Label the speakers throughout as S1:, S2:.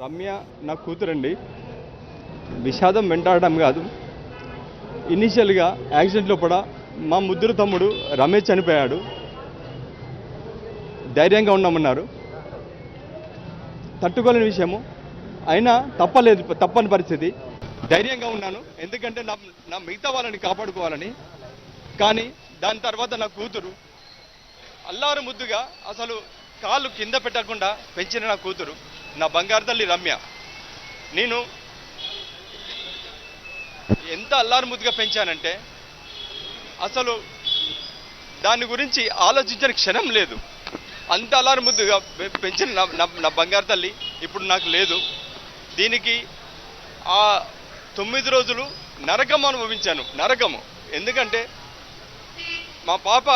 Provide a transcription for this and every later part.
S1: రమ్య నా కూతురండి. విషాదం వెంటాడడం కాదు, ఇనీషియల్గా యాక్సిడెంట్లో కూడా మా ముద్దురు తమ్ముడు రమేష్ చనిపోయాడు. ధైర్యంగా ఉన్నామన్నారు, తట్టుకోలేని విషయము అయినా తప్పని పరిస్థితి. ధైర్యంగా ఉన్నాను ఎందుకంటే నా మిగతా వాళ్ళని కాపాడుకోవాలని. కానీ దాని తర్వాత నా కూతురు అల్లారు ముద్దుగా అసలు కాళ్ళు కింద పెట్టకుండా పెంచిన నా కూతురు, నా బంగారు తల్లి రమ్య. నేను ఎంత అల్లారు ముద్దుగా పెంచానంటే అసలు దాని గురించి ఆలోచించిన క్షణం లేదు. అంత అల్లారు ముద్దుగా పెంచిన నా బంగారు తల్లి ఇప్పుడు నాకు లేదు. దీనికి ఆ 9 రోజులు నరకం అనుభవించాను. నరకము ఎందుకంటే మా పాప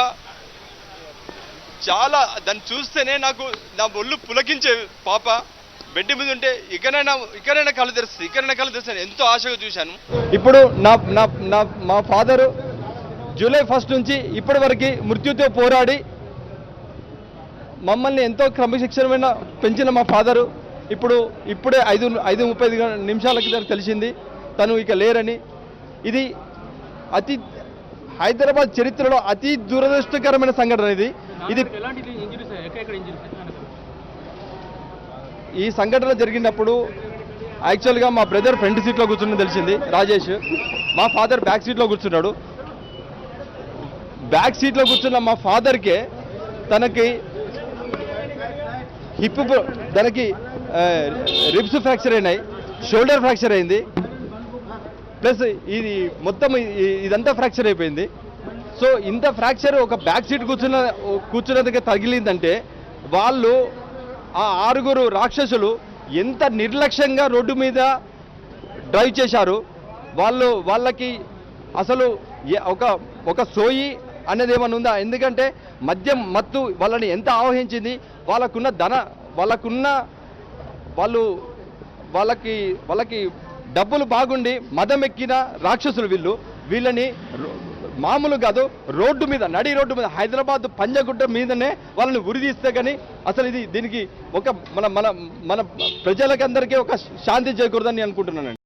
S1: చాలా, దాన్ని చూస్తేనే నాకు నా ఒళ్ళు పులకించే పాప. బెడ్ మీద ఉంటే ఇక్కడైనా కళ్ళు తెరుస్తుంది ఎంతో ఆశగా చూశాను. ఇప్పుడు మా ఫాదరు జూలై 1 నుంచి ఇప్పటి వరకు మృత్యుతో పోరాడి మమ్మల్ని ఎంతో క్రమశిక్షణమైన పెంచిన మా ఫాదరు ఇప్పుడే 5:35 నిమిషాల కింద తెలిసింది తను ఇక లేరని. ఇది హైదరాబాద్ చరిత్రలో అతి దురదృష్టకరమైన సంఘటన. ఇది ఈ సంఘటన జరిగినప్పుడు యాక్చువల్గా మా బ్రదర్ ఫ్రంట్ సీట్లో కూర్చుని తెలిసింది, రాజేష్. మా ఫాదర్ బ్యాక్ సీట్లో కూర్చున్నాడు. బ్యాక్ సీట్లో కూర్చున్న మా ఫాదర్కే తనకి రిబ్స్ ఫ్రాక్చర్ అయినాయి, షోల్డర్ ఫ్రాక్చర్ అయింది, ప్లస్ ఇది మొత్తం ఇదంతా ఫ్రాక్చర్ అయిపోయింది. సో ఇంత ఫ్రాక్చర్ ఒక బ్యాక్ సీట్ కూర్చున్నదిగా తగిలిందంటే వాళ్ళు ఆ 6 రాక్షసులు ఎంత నిర్లక్ష్యంగా రోడ్డు మీద డ్రైవ్ చేశారు. వాళ్ళకి అసలు ఒక సోయి అనేది ఏమన్నా ఉందా? ఎందుకంటే మద్యం మత్తు వాళ్ళని ఎంత ఆవహించింది. వాళ్ళకి డబ్బులు బాగుండి మదం ఎక్కిన రాక్షసులు వీళ్ళని మామూలు కాదు, నడి రోడ్డు మీద హైదరాబాద్ పంజగుట్ట మీదనే వాళ్ళని ఉరిదీస్తే కానీ అసలు దీనికి మన ప్రజలకందరికీ ఒక శాంతి చేకూరదని అనుకుంటున్నానండి.